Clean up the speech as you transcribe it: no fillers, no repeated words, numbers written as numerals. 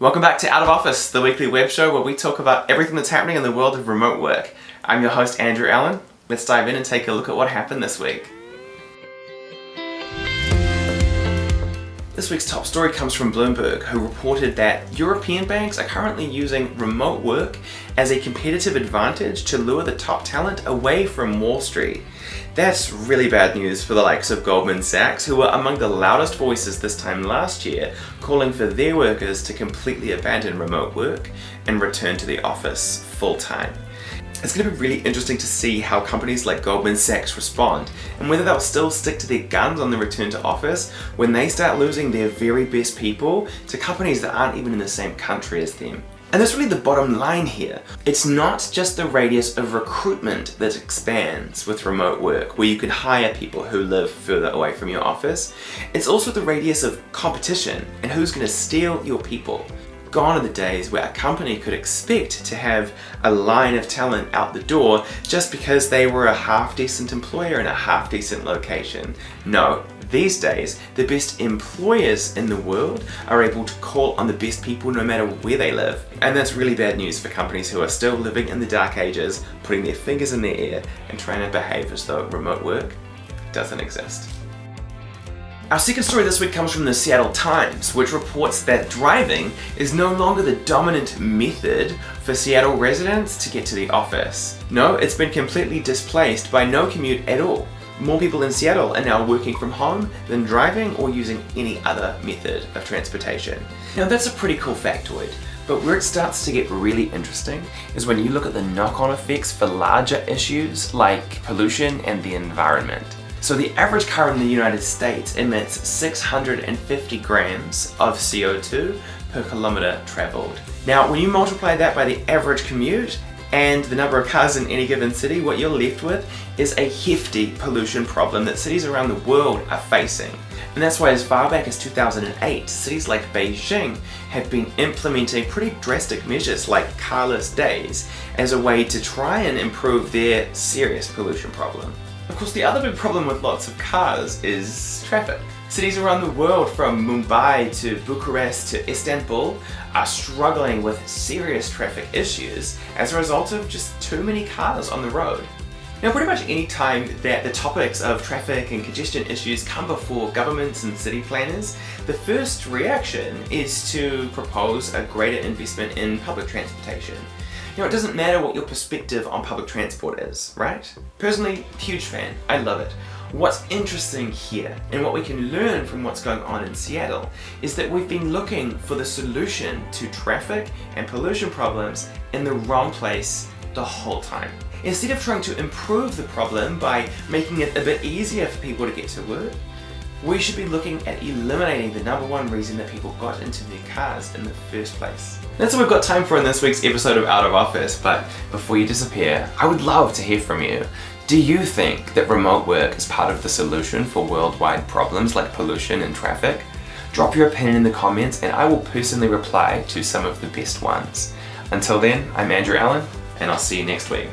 Welcome back to Out of Office, the weekly web show where we talk about everything that's happening in the world of remote work. I'm your host, Andrew Allen. Let's dive in and take a look at what happened this week. This week's top story comes from Bloomberg, who reported that European banks are currently using remote work as a competitive advantage to lure the top talent away from Wall Street. That's really bad news for the likes of Goldman Sachs, who were among the loudest voices this time last year, calling for their workers to completely abandon remote work and return to the office full-time. It's going to be really interesting to see how companies like Goldman Sachs respond and whether they'll still stick to their guns on the return to office when they start losing their very best people to companies that aren't even in the same country as them. And that's really the bottom line here. It's not just the radius of recruitment that expands with remote work, where you can hire people who live further away from your office. It's also the radius of competition and who's going to steal your people. Gone are the days where a company could expect to have a line of talent out the door just because they were a half-decent employer in a half-decent location. No, these days, the best employers in the world are able to call on the best people no matter where they live. And that's really bad news for companies who are still living in the dark ages, putting their fingers in their ear and trying to behave as though remote work doesn't exist. Our second story this week comes from the Seattle Times, which reports that driving is no longer the dominant method for Seattle residents to get to the office. No, it's been completely displaced by no commute at all. More people in Seattle are now working from home than driving or using any other method of transportation. Now that's a pretty cool factoid, but where it starts to get really interesting is when you look at the knock-on effects for larger issues like pollution and the environment. So the average car in the United States emits 650 grams of CO2 per kilometer traveled. Now, when you multiply that by the average commute and the number of cars in any given city, what you're left with is a hefty pollution problem that cities around the world are facing. And that's why as far back as 2008, cities like Beijing have been implementing pretty drastic measures like carless days as a way to try and improve their serious pollution problem. Of course, the other big problem with lots of cars is traffic. Cities around the world, from Mumbai to Bucharest to Istanbul, are struggling with serious traffic issues as a result of just too many cars on the road. Now, pretty much any time that the topics of traffic and congestion issues come before governments and city planners, the first reaction is to propose a greater investment in public transportation. It doesn't matter what your perspective on public transport is, right? Personally, huge fan. I love it. What's interesting here, and what we can learn from what's going on in Seattle, is that we've been looking for the solution to traffic and pollution problems in the wrong place the whole time. Instead of trying to improve the problem by making it a bit easier for people to get to work, we should be looking at eliminating the number one reason that people got into their cars in the first place. That's all we've got time for in this week's episode of Out of Office, but before you disappear, I would love to hear from you. Do you think that remote work is part of the solution for worldwide problems like pollution and traffic? Drop your opinion in the comments and I will personally reply to some of the best ones. Until then, I'm Andrew Allen, and I'll see you next week.